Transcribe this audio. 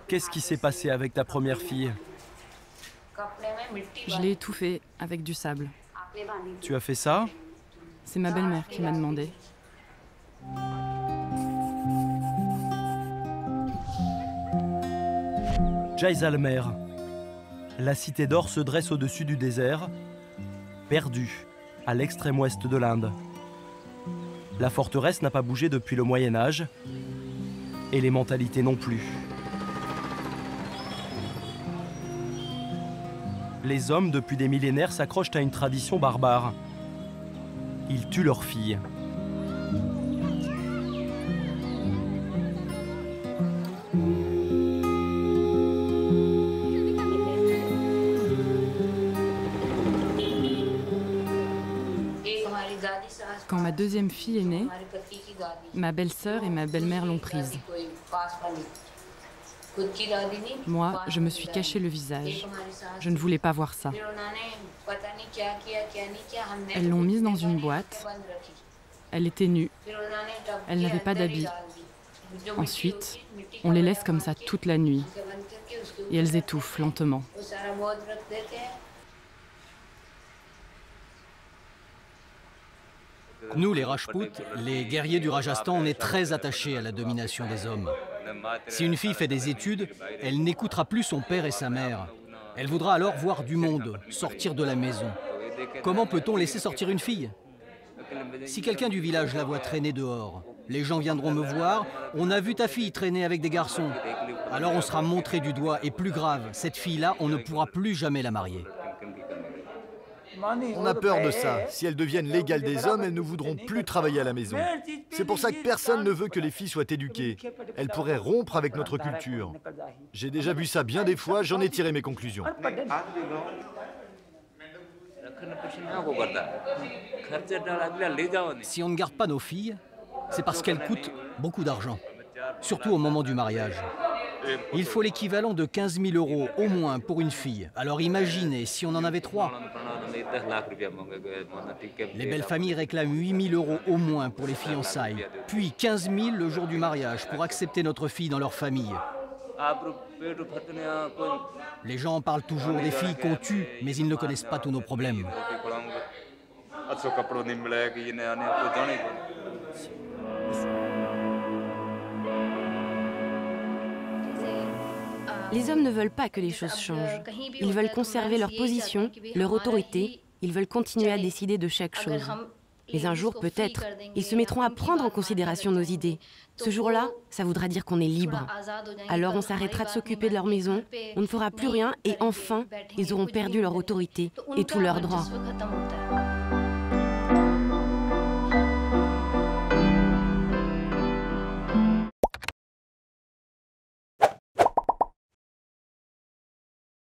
Qu'est-ce qui s'est passé avec ta première fille? Je l'ai étouffée avec du sable. Tu as fait ça? C'est ma belle-mère qui m'a demandé. Jaisalmer. La cité d'or se dresse au-dessus du désert, perdue, à l'extrême ouest de l'Inde. La forteresse n'a pas bougé depuis le Moyen-Âge, et les mentalités non plus. Les hommes, depuis des millénaires, s'accrochent à une tradition barbare. Ils tuent leurs filles. Quand ma deuxième fille est née, ma belle-sœur et ma belle-mère l'ont prise. Moi, je me suis caché le visage. Je ne voulais pas voir ça. Elles l'ont mise dans une boîte. Elle était nue. Elle n'avait pas d'habits. Ensuite, on les laisse comme ça toute la nuit. Et elles étouffent lentement. Nous, les Rajputs, les guerriers du Rajasthan, on est très attachés à la domination des hommes. Si une fille fait des études, elle n'écoutera plus son père et sa mère. Elle voudra alors voir du monde, sortir de la maison. Comment peut-on laisser sortir une fille? Si quelqu'un du village la voit traîner dehors, les gens viendront me voir, on a vu ta fille traîner avec des garçons. Alors on sera montré du doigt, et plus grave, cette fille-là, on ne pourra plus jamais la marier. On a peur de ça. Si elles deviennent l'égale des hommes, elles ne voudront plus travailler à la maison. C'est pour ça que personne ne veut que les filles soient éduquées. Elles pourraient rompre avec notre culture. J'ai déjà vu ça bien des fois, j'en ai tiré mes conclusions. Si on ne garde pas nos filles, c'est parce qu'elles coûtent beaucoup d'argent, surtout au moment du mariage. Il faut l'équivalent de 15 000 € au moins pour une fille. Alors imaginez si on en avait 3. Les belles familles réclament 8 000 € au moins pour les fiançailles, puis 15 000 le jour du mariage pour accepter notre fille dans leur famille. Les gens parlent toujours des filles qu'on tue, mais ils ne connaissent pas tous nos problèmes. Les hommes ne veulent pas que les choses changent. Ils veulent conserver leur position, leur autorité. Ils veulent continuer à décider de chaque chose. Mais un jour, peut-être, ils se mettront à prendre en considération nos idées. Ce jour-là, ça voudra dire qu'on est libre. Alors on s'arrêtera de s'occuper de leur maison, on ne fera plus rien et enfin, ils auront perdu leur autorité et tous leurs droits.